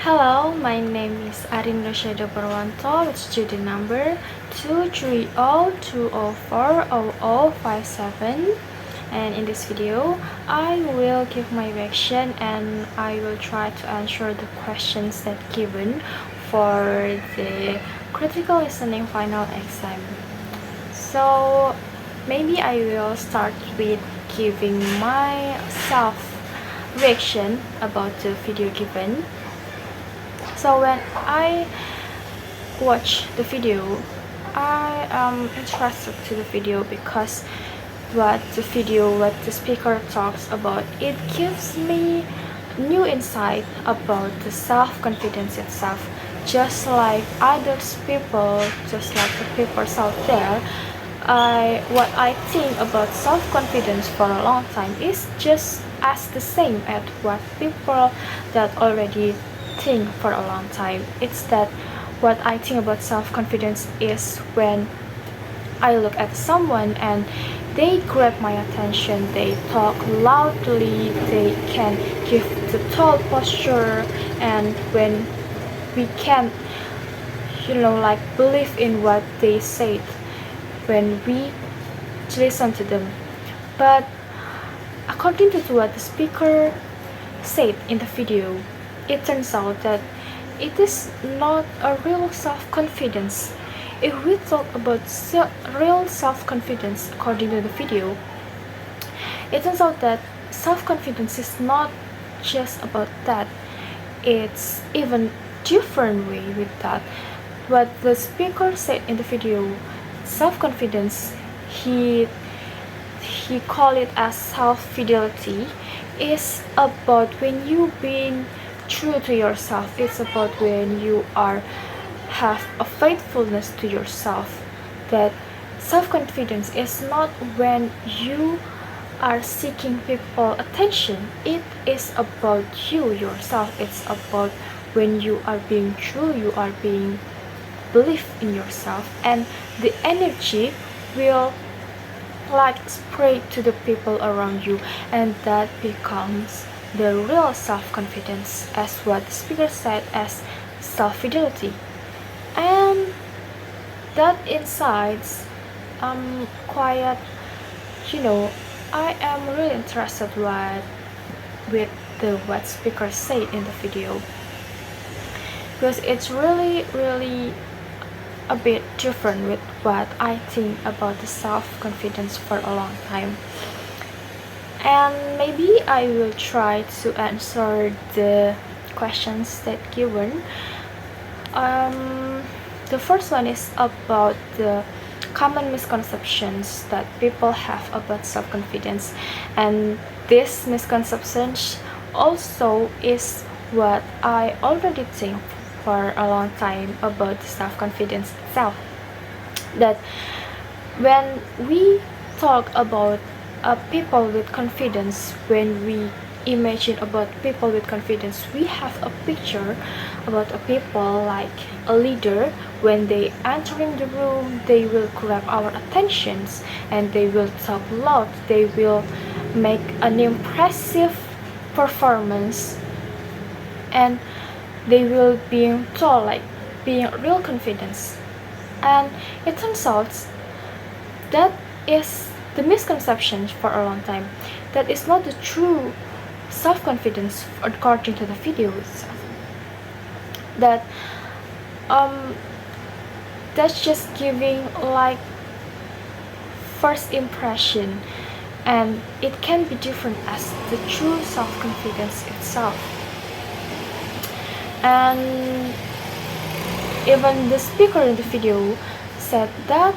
Hello, my name is Arin Rosyaida Purwanto with student number 23020400057, and in this video I will give my reaction and I will try to answer the questions that given for the critical listening final exam. So maybe I will start with giving my self reaction about the video given. So when I watch the video, I am interested to the video because what the speaker talks about, it gives me new insight about the self-confidence itself. Just like others people, just like the people out there, what I think about self-confidence for a long time is just as the same as what people that already think for a long time. It's that what I think about self-confidence is when I look at someone and they grab my attention, they talk loudly, they can give the tall posture, and when we can like believe in what they said when we listen to them. But according to what the speaker said in the video, it turns out that it is not a real self-confidence. If we talk about real self-confidence according to the video, it turns out that self-confidence is not just about that. It's even different way with that. What the speaker said in the video, self-confidence, he called it as self-fidelity, is about when you being true to yourself. It's about when you have a faithfulness to yourself. That self-confidence is not when you are seeking people attention. It is about you yourself. It's about when you are being true, you are being believe in yourself, and the energy will like spread to the people around you, and that becomes the real self-confidence, as what the speaker said as self-fidelity. And that insights quite I am really interested with what speaker said in the video, because it's really a bit different with what I think about the self-confidence for a long time. And maybe I will try to answer the questions that given. The first one is about the common misconceptions that people have about self-confidence, and this misconceptions also is what I already think for a long time about self-confidence itself. That when we talk about people with confidence, when we imagine about people with confidence, we have a picture about a people like a leader. When they entering the room, they will grab our attentions and they will talk loud, they will make an impressive performance, and they will being told like being real confidence. And it turns out that is the misconception for a long time. That is not the true self-confidence according to the video itself. That that's just giving like first impression, and it can be different as the true self-confidence itself. And even the speaker in the video said that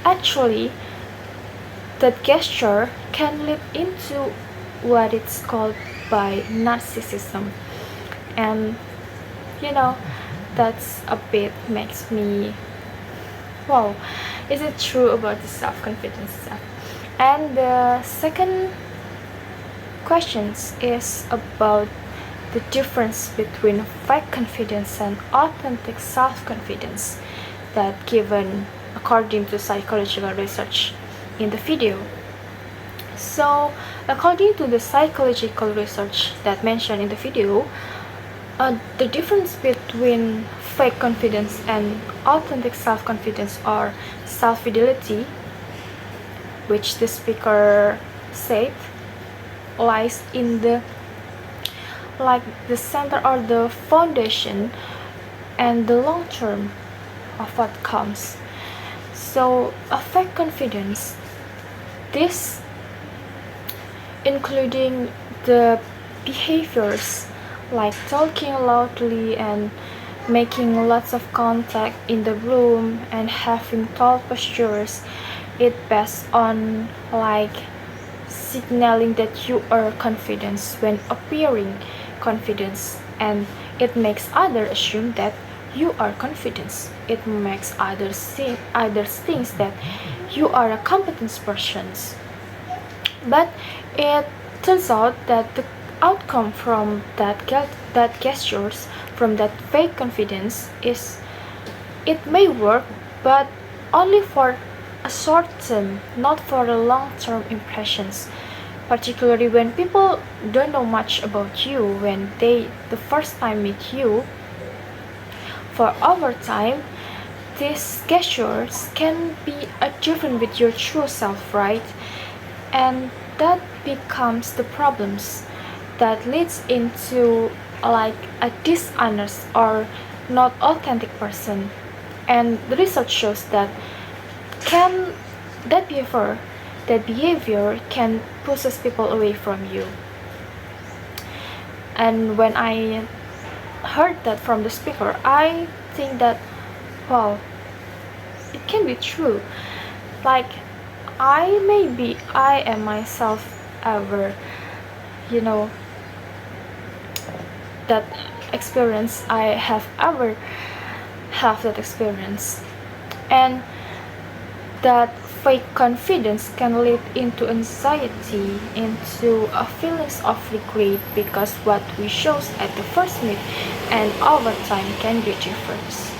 actually that gesture can lead into what it's called by narcissism. And that's a bit makes me wow, is it true about the self-confidence stuff? And the second questions is about the difference between fake confidence and authentic self-confidence, that given according to psychological research in the video. So according to the psychological research that mentioned in the video, The difference between fake confidence and authentic self-confidence or self-fidelity, which the speaker said, lies in the center or the foundation and the long term of what comes. So a fake confidence, this including the behaviors like talking loudly and making lots of contact in the room and having tall postures, it based on signaling that you are confident when appearing confidence, and it makes others assume that you are confident. It makes others think that you are a competent person. But it turns out that the outcome from that gestures, from that fake confidence, is it may work, but only for a short term, not for the long term impressions. Particularly when people don't know much about you when they the first time meet you. For over time, these gestures can be different with your true self, right? And that becomes the problems that leads into a dishonest or not authentic person. And the research shows that can that behavior can pushes people away from you. And when I heard that from the speaker, I think that, wow, it can be true. I am myself ever, you know, that experience. I have ever have that experience, and that fake confidence can lead into anxiety, into a feelings of regret, because what we shows at the first meet and over time can be different.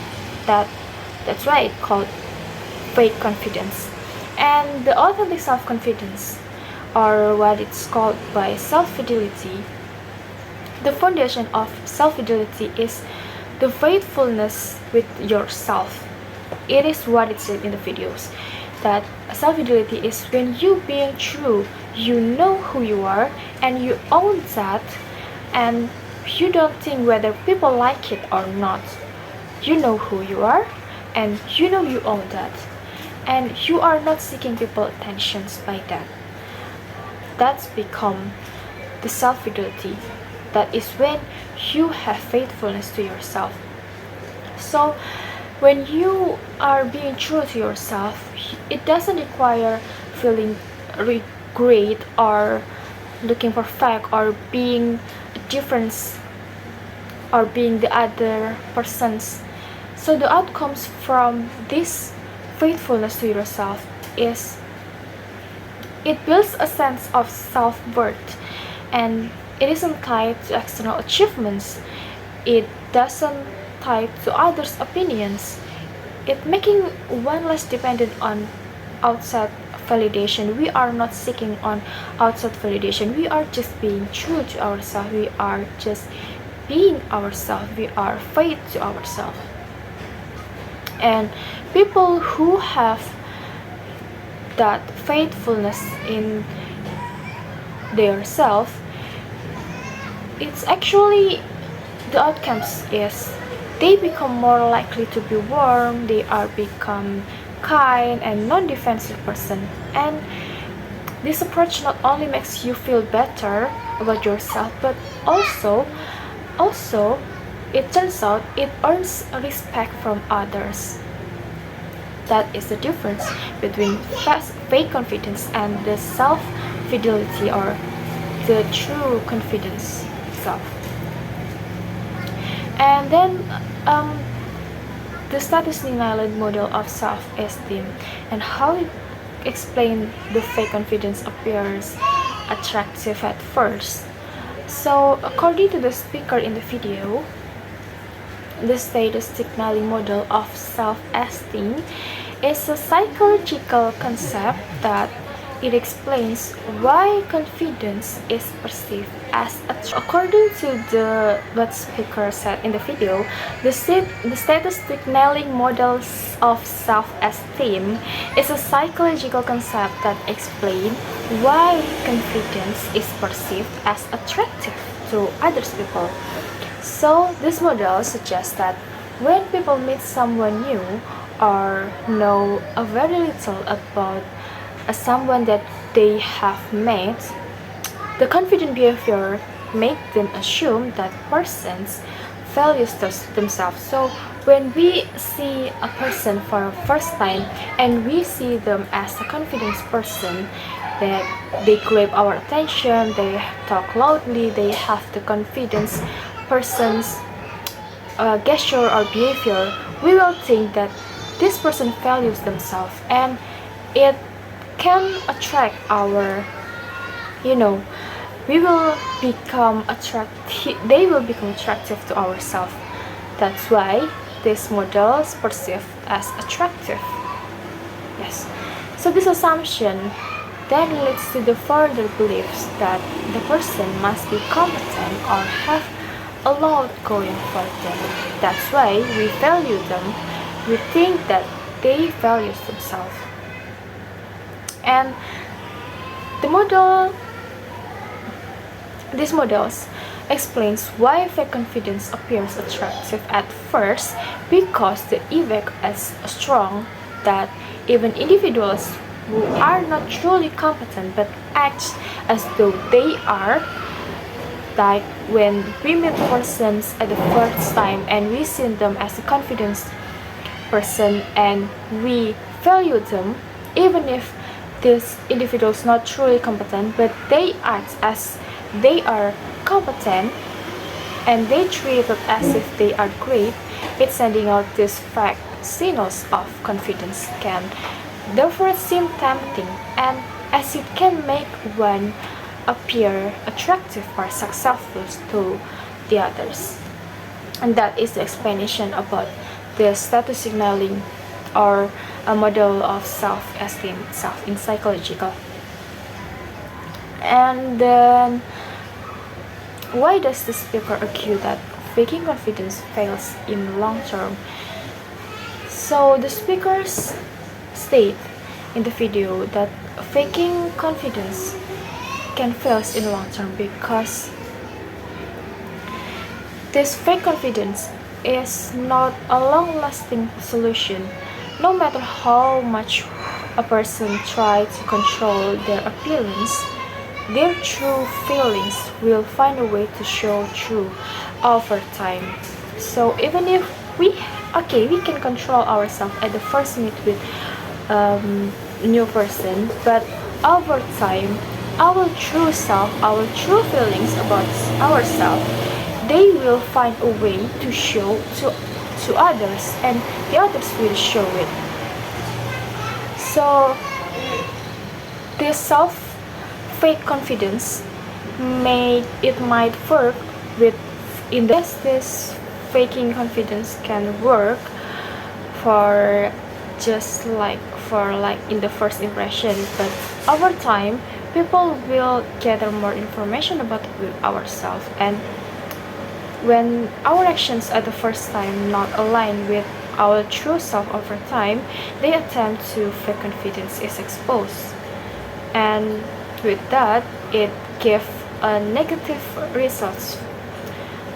That's why it's called fake confidence. And the authentic self-confidence, or what it's called by self-fidelity, the foundation of self-fidelity is the faithfulness with yourself. It is what it said in the videos, that self-fidelity is when you being true, you know who you are and you own that, and you don't think whether people like it or not. You know who you are and you know you own that, and you are not seeking people attentions by that. That's become the self-fidelity. That is when you have faithfulness to yourself. So when you are being true to yourself, it doesn't require feeling regret or looking for fake or being different or being the other person's. So the outcomes from this faithfulness to yourself is it builds a sense of self-worth, and it isn't tied to external achievements. It doesn't tied to others' opinions. It making one less dependent on outside validation. We are not seeking on outside validation. We are just being true to ourselves. We are just being ourselves. We are faith to ourselves. And people who have that faithfulness in their self, it's actually the outcomes is they become more likely to be warm, they are become kind and non-defensive person. And this approach not only makes you feel better about yourself, but also it turns out it earns respect from others. That is the difference between fake confidence and the self-fidelity or the true confidence itself. And then the statistic Nyland model of self-esteem and how it explains the fake confidence appears attractive at first. So according to the speaker in the video, the status signaling model of self-esteem is a psychological concept that it explains why confidence is perceived as a threat. According to what speaker said in the video, the status signaling models of self-esteem is a psychological concept that explains why confidence is perceived as attractive to other people. So this model suggests that when people meet someone new or know a very little about someone that they have met, the confident behavior make them assume that persons values themselves. So when we see a person for the first time and we see them as a confident person, that they grab our attention, they talk loudly, they have the confidence person's gesture or behavior, we will think that this person values themselves, and it can attract our, we will become attractive, they will become attractive to ourselves. That's why this model is perceived as attractive. Yes. So this assumption then leads to the further beliefs that the person must be competent or have a lot going for them. That's why we value them. We think that they value themselves. And these models explains why fake confidence appears attractive at first, because the effect is strong that even individuals who are not truly competent but act as though they are, like when we meet persons at the first time and we see them as a confident person and we value them, even if this individual is not truly competent, but they act as they are competent and they treat it as if they are great, it's sending out these fake signals of confidence can therefore seem tempting, and as it can make one appear attractive or successful to the others. And that is the explanation about the status signaling or a model of self-esteem itself in psychological. And then why does the speaker argue that faking confidence fails in long term? So the speakers state in the video that faking confidence can fail in long term because this fake confidence is not a long-lasting solution. No matter how much a person tries to control their appearance, their true feelings will find a way to show through over time. So even if we can control ourselves at the first meet with new person, but over time our true self, our true feelings about ourselves, they will find a way to show to others, and the others will show it. So this fake confidence might work with in this faking confidence can work for just like in the first impression, but over time people will gather more information about ourselves, and when our actions at the first time not align with our true self over time, the attempt to fake confidence is exposed, and with that it gives a negative results,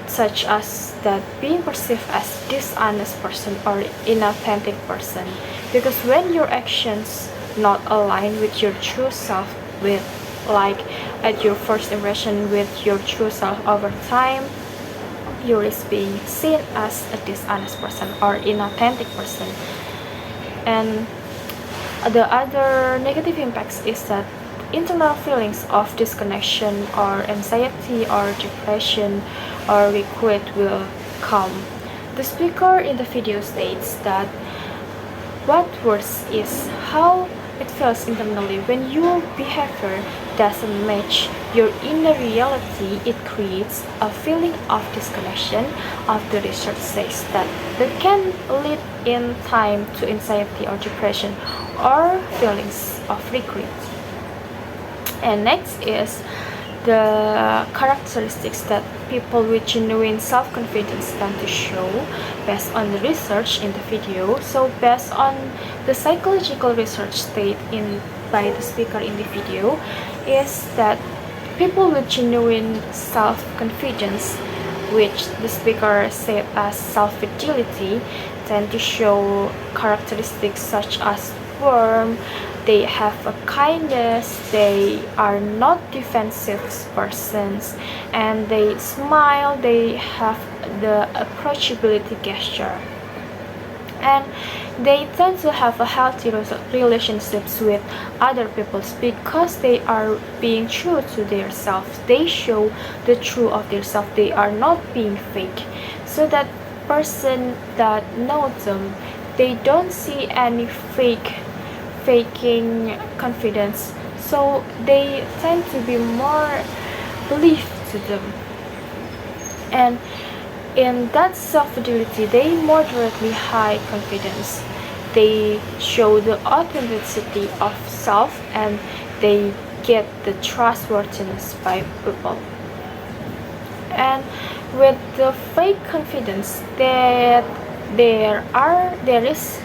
such as that being perceived as dishonest person or inauthentic person, because when your actions not align with your true self, with like at your first impression with your true self, over time you risk being seen as a dishonest person or inauthentic person. And the other negative impacts is that internal feelings of disconnection or anxiety or depression or regret will come. The speaker in the video states that what worse is how it feels internally when your behavior doesn't match your inner reality. It creates a feeling of disconnection. Of the research says that can lead in time to anxiety or depression or feelings of regret. And next is the characteristics that people with genuine self-confidence tend to show based on the research in the video. So based on the psychological research stated in by the speaker in the video is that people with genuine self-confidence, which the speaker said as self-fidelity, tend to show characteristics such as warm, they have a kindness, they are not defensive persons, and they smile, they have the approachability gesture, and they tend to have a healthy relationships with other people because they are being true to their selves. They show the true of their self, they are not being fake, so that person that knows them, they don't see any faking confidence, so they tend to be more belief to them. And in that self-fidelity, they moderately high confidence, they show the authenticity of self, and they get the trustworthiness by people. And with the fake confidence, that there is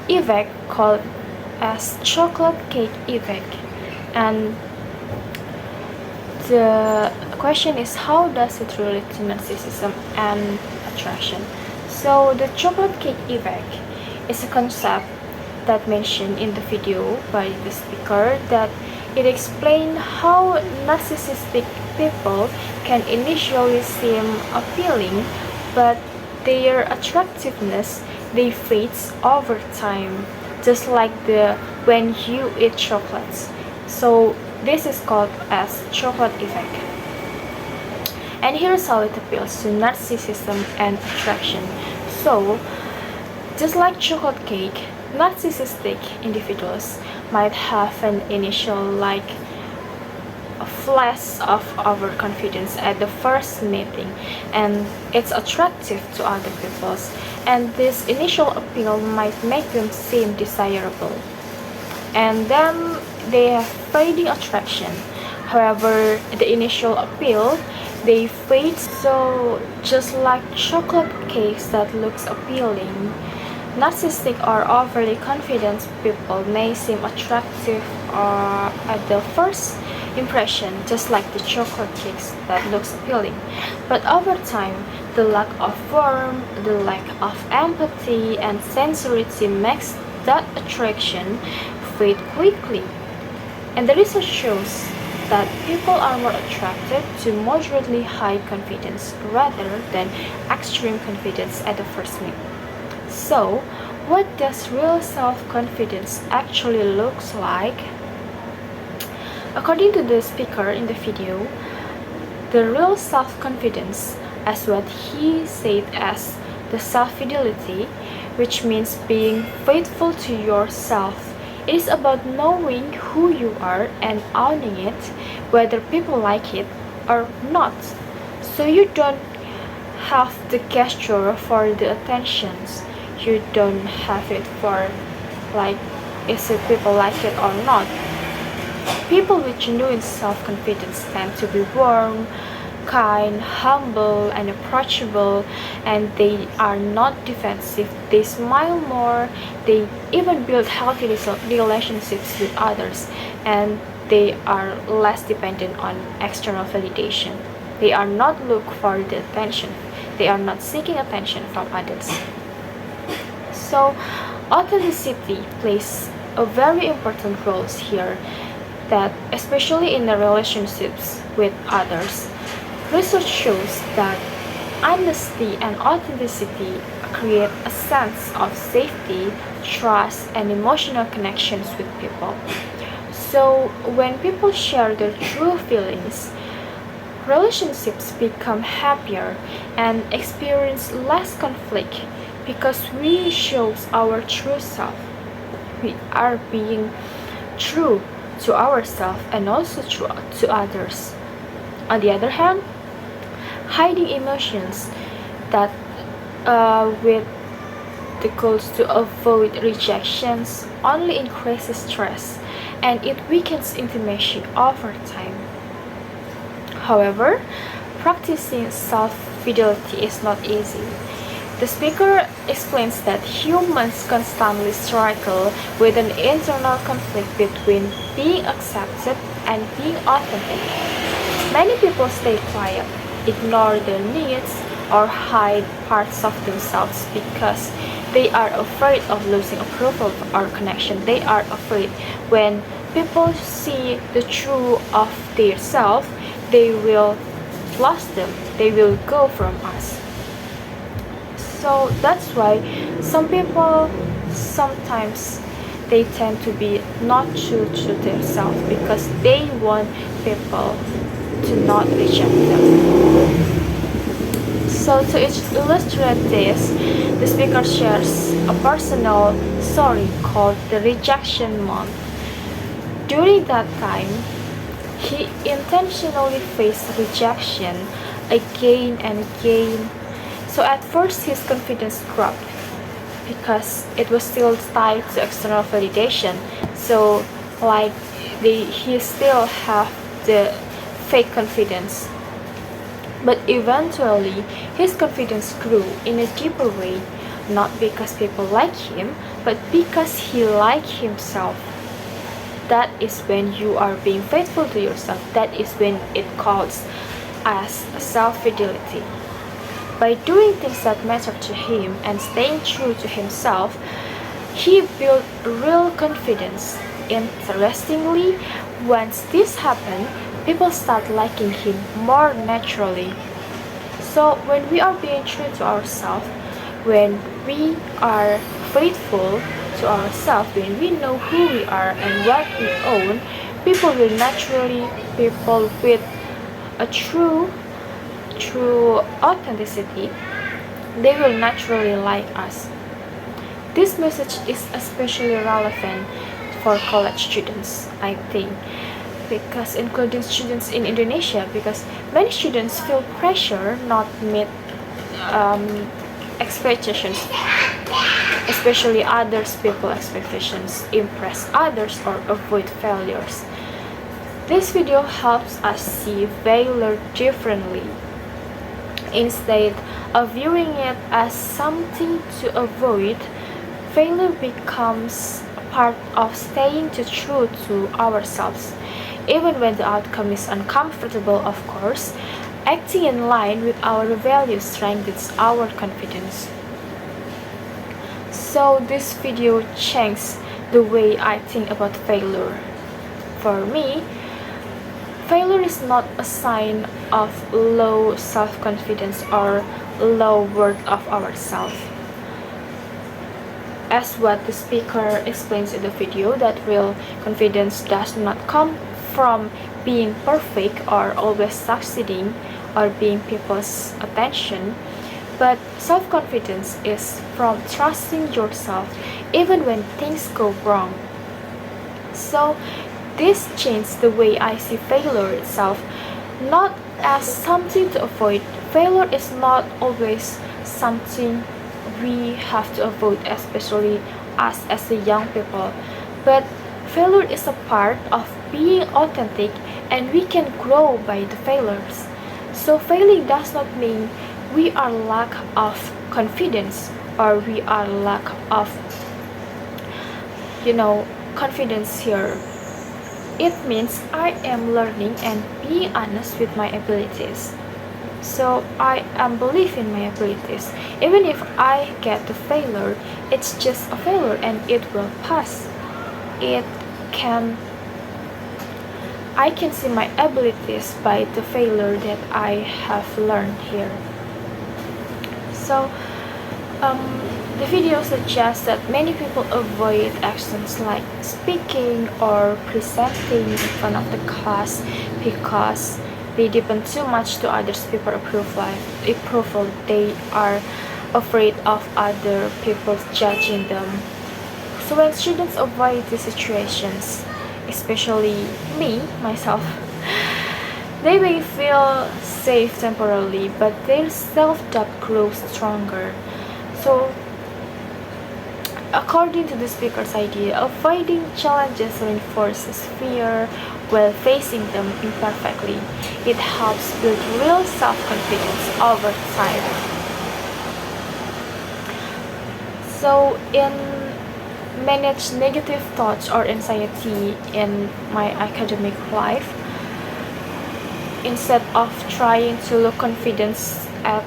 effect called as chocolate cake effect. And the question is, how does it relate to narcissism and attraction? So the chocolate cake effect is a concept that mentioned in the video by the speaker, that it explains how narcissistic people can initially seem appealing, but their attractiveness they fades over time, just like the when you eat chocolates. So this is called as chocolate effect. And here's how it appeals to narcissism and attraction. So just like chocolate cake, narcissistic individuals might have an initial like a flash of overconfidence at the first meeting, and it's attractive to other people, and this initial appeal might make them seem desirable, and then they have fading attraction. However, the initial appeal they fade. So just like chocolate cakes that looks appealing, narcissistic or overly confident people may seem attractive at the first impression, just like the chocolate cakes that looks appealing. But over time, the lack of warmth, the lack of empathy and sincerity makes that attraction fade quickly. And the research shows that people are more attracted to moderately high confidence rather than extreme confidence at the first meet. So, what does real self-confidence actually looks like? According to the speaker in the video, the real self-confidence, as what he said as the self-fidelity, which means being faithful to yourself. It is about knowing who you are and owning it, whether people like it or not. So you don't have the gesture for the attentions. You don't have it for like, is it people like it or not. People with genuine self-confidence tend to be warm, kind, humble, and approachable, and they are not defensive. They smile more, they even build healthy relationships with others, and they are less dependent on external validation. They are not looking for the attention. They are not seeking attention from others. So authenticity plays a very important role here, that especially in the relationships with others. Research shows that honesty and authenticity create a sense of safety, trust, and emotional connections with people. So when people share their true feelings, relationships become happier and experience less conflict because we show our true self. We are being true to ourselves and also true to others. On the other hand, hiding emotions that with the goals to avoid rejections only increases stress and it weakens intimacy over time. However, practicing self-fidelity is not easy. The speaker explains that humans constantly struggle with an internal conflict between being accepted and being authentic. Many people stay quiet, ignore their needs, or hide parts of themselves because they are afraid of losing approval or connection. They are afraid when people see the truth of their self, they will lose them. They will go from us. So that's why some people sometimes they tend to be not true to themselves because they want people to not reject them. So to illustrate this, the speaker shares a personal story called the Rejection Month. During that time, he intentionally faced rejection again and again. So at first his confidence dropped because it was still tied to external validation. So like he still have the fake confidence. But eventually, his confidence grew in a deeper way, not because people like him, but because he liked himself. That is when you are being faithful to yourself. That is when it calls as self-fidelity. By doing things that matter to him and staying true to himself, he built real confidence. Interestingly, once this happened, people start liking him more naturally. So when we are being true to ourselves, when we are faithful to ourselves, when we know who we are and what we own, people with a true authenticity, they will naturally like us. This message is especially relevant for college students, I think, because including students in Indonesia, because many students feel pressure not meet expectations, especially others people expectations, impress others or avoid failures. This video helps us see failure differently. Instead of viewing it as something to avoid, failure becomes part of staying true to ourselves. Even when the outcome is uncomfortable, of course, acting in line with our values strengthens our confidence. So this video changed the way I think about failure. For me, failure is not a sign of low self-confidence or low worth of ourselves. As what the speaker explains in the video, that real confidence does not come from being perfect or always succeeding or being people's attention, but self-confidence is from trusting yourself even when things go wrong. So this changed the way I see failure itself, not as something to avoid. Failure is not always something we have to avoid, especially us as the young people, but failure is a part of being authentic and we can grow by the failures. So failing does not mean we are lack of confidence or we are lack of confidence here. It means I am learning and being honest with my abilities. So I am believe in my abilities. Even if I get the failure, it's just a failure and it will pass. I can see my abilities by the failure that I have learned here. So the video suggests that many people avoid actions like speaking or presenting in front of the class because they depend too much to others people's approval. They are afraid of other people judging them. So when students avoid these situations, especially myself, they may feel safe temporarily, but their self-doubt grows stronger. So According to the speaker's idea, avoiding challenges reinforces fear while facing them imperfectly. It helps build real self-confidence over time. So, in manage negative thoughts or anxiety in my academic life, instead of trying to look confident at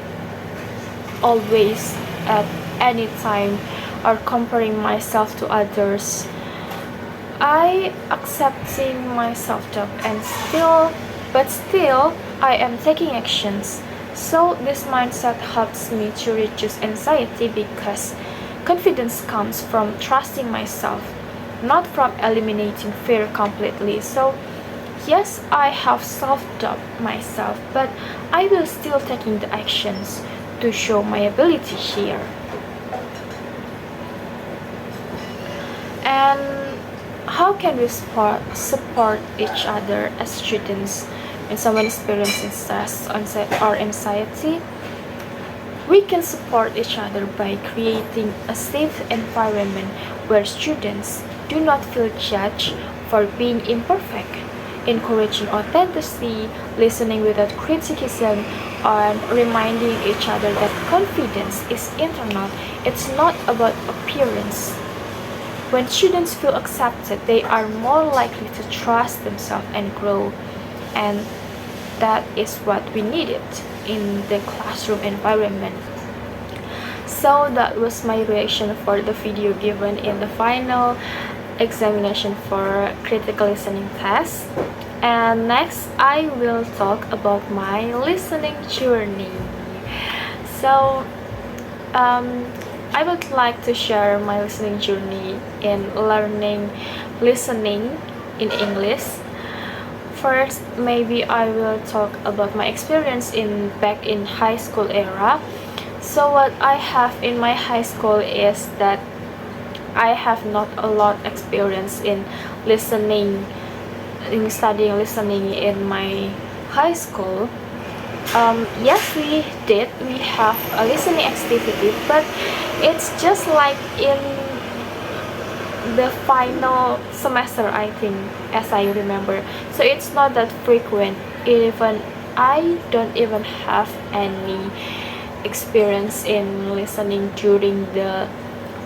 always at any time or comparing myself to others, I accepting my self-doubt and still I am taking actions. So this mindset helps me to reduce anxiety because confidence comes from trusting myself, not from eliminating fear completely. So yes, I have self-doubt myself, but I will still taking the actions to show my ability here. And how can we support each other as students when someone experiences stress or anxiety? We can support each other by creating a safe environment where students do not feel judged for being imperfect, encouraging authenticity, listening without criticism, and reminding each other that confidence is internal. It's not about appearance. When students feel accepted, they are more likely to trust themselves and grow. And that is what we needed in the classroom environment. So that was my reaction for the video given in the final examination for critical listening test. And next I will talk about my listening journey. So I would like to share my listening journey in learning listening in English. First, maybe I will talk about my experience back in high school era. So what I have in my high school is that I have not a lot experience in listening, in studying listening in my high school. Yes, we did. We have a listening activity, but it's just like in the final semester, I think, as I remember. So it's not that frequent. Even I don't even have any experience in listening during the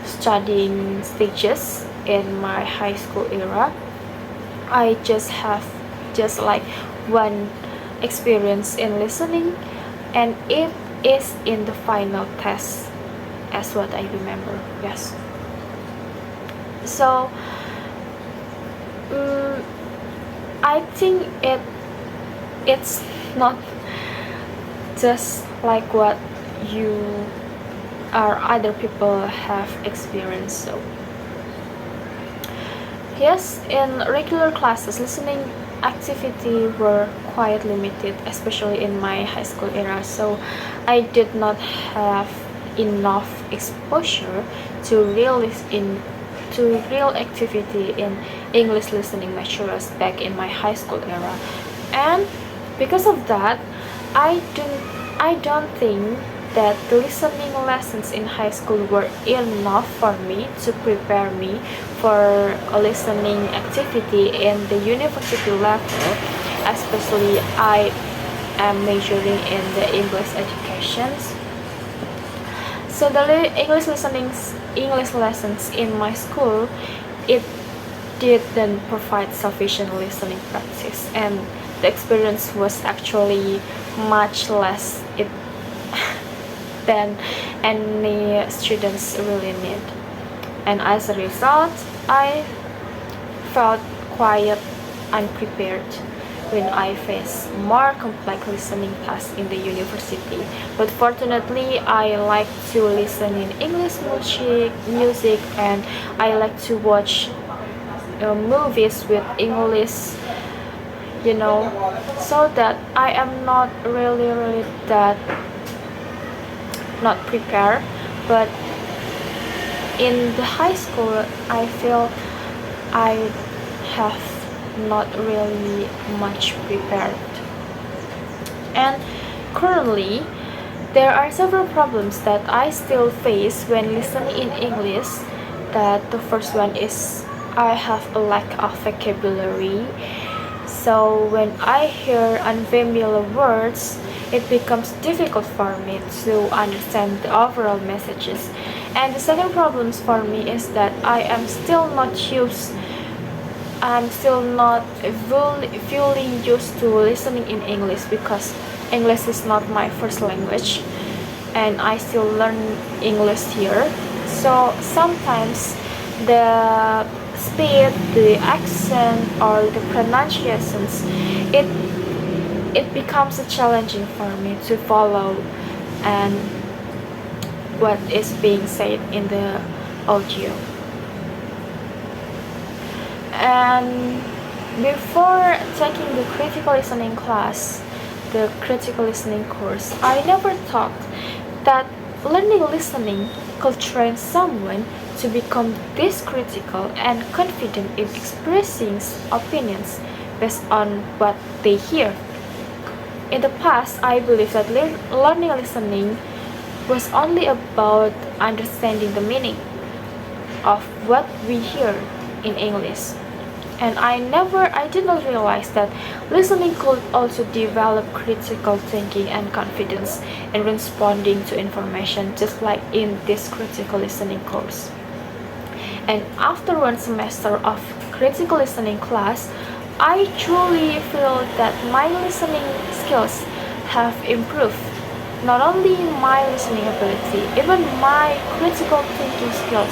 studying stages in my high school era. I just have just like one experience in listening, and it is in the final test as what I remember. Yes. So I think it's not just like what you or other people have experienced. So yes, in regular classes, listening activity were quite limited, especially in my high school era. So I did not have enough exposure to real activity in English listening materials back in my high school era. And because of that, I don't think that the listening lessons in high school were enough for me to prepare me for a listening activity in the university level, especially I am majoring in the English educations. So the English lessons in my school, it didn't provide sufficient listening practice, and the experience was actually much less than any students really need. And as a result, I felt quite unprepared when I faced more complex listening tasks in the university. But fortunately, I like to listen in English music, and I like to watch movies with English, so that I am not really that not prepared. But in the high school, I feel I have not really much prepared. And currently, there are several problems that I still face when listening in English that the first one is I have a lack of vocabulary. So when I hear unfamiliar words, it becomes difficult for me to understand the overall messages. And the second problem for me is that I'm still not fully used to listening in English, because English is not my first language and I still learn English here. So sometimes the speed, the accent, or the pronunciations, it it becomes a challenging for me to follow and what is being said in the audio. And before taking the critical listening class, the critical listening course, I never thought that learning listening could train someone to become this critical and confident in expressing opinions based on what they hear. In the past, I believed that learning listening was only about understanding the meaning of what we hear in English. And I did not realize that listening could also develop critical thinking and confidence in responding to information, just like in this critical listening course. And after one semester of critical listening class, I truly feel that my listening skills have improved. Not only my listening ability, even my critical thinking skills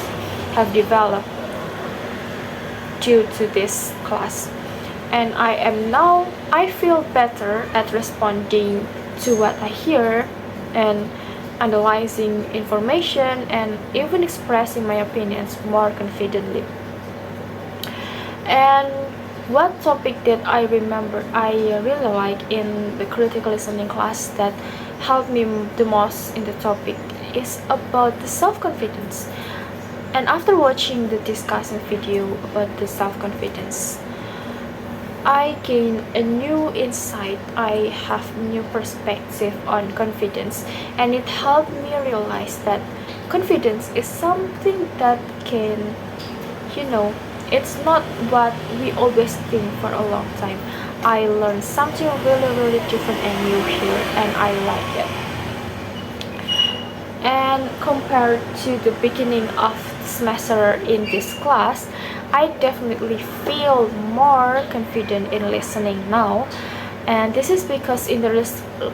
have developed due to this class. And I feel better at responding to what I hear and analyzing information and even expressing my opinions more confidently. And what topic that I remember I really like in the critical listening class that helped me the most in the topic is about the self-confidence. And after watching the discussion video about the self-confidence, I gain a new insight. I have new perspective on confidence, and it helped me realize that confidence is something that can, it's not what we always think for a long time. I learned something really different and new here, and I like it. And compared to the beginning of the semester in this class, I definitely feel more confident in listening now. And this is because in the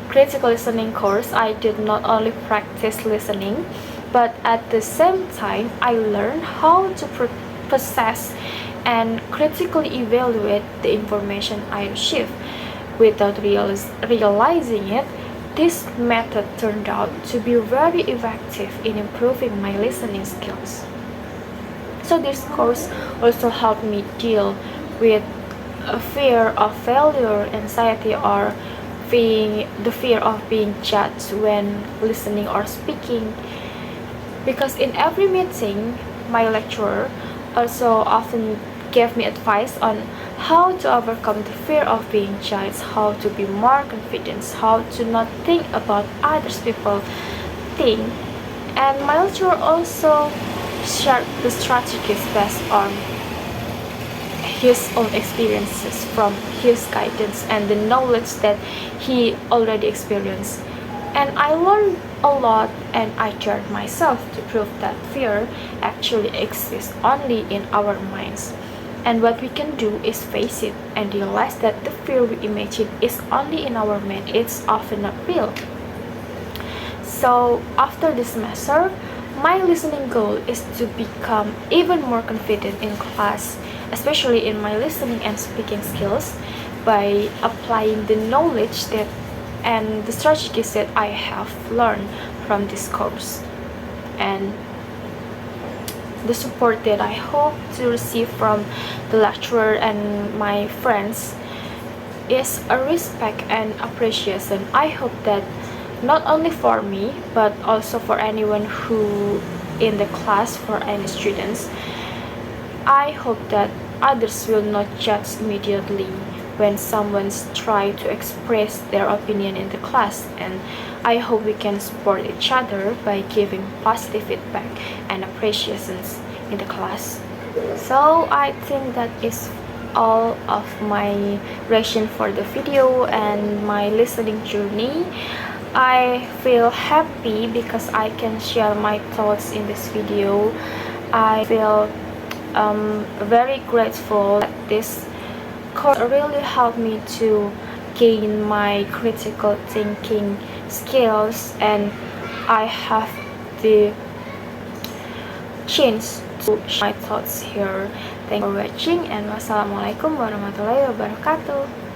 critical listening course, I did not only practice listening, but at the same time, I learned how to process and critically evaluate the information I receive. Without realizing it, this method turned out to be very effective in improving my listening skills. So this course also helped me deal with a fear of failure, anxiety, or the fear of being judged when listening or speaking. Because in every meeting, my lecturer also often gave me advice on how to overcome the fear of being judged, how to be more confident, how to not think about others people think. And my lecturer also shared the strategies based on his own experiences from his guidance and the knowledge that he already experienced. And I learned a lot, and I dared myself to prove that fear actually exists only in our minds. And what we can do is face it and realize that the fear we imagine is only in our mind. It's often not real. So after this semester, my listening goal is to become even more confident in class, especially in my listening and speaking skills, by applying the knowledge and the strategies that I have learned from this course. And the support that I hope to receive from the lecturer and my friends is a respect and appreciation. I hope that not only for me, but also for anyone who in the class, for any students, I hope that others will not judge immediately when someone's try to express their opinion in the class. And I hope we can support each other by giving positive feedback and appreciations in the class. So I think that is all of my reaction for the video and my listening journey. I feel happy because I can share my thoughts in this video. I feel very grateful that this course really helped me to gain my critical thinking skills, and I have the chance to share my thoughts here. Thank you for watching, and wassalamualaikum warahmatullahi wabarakatuh.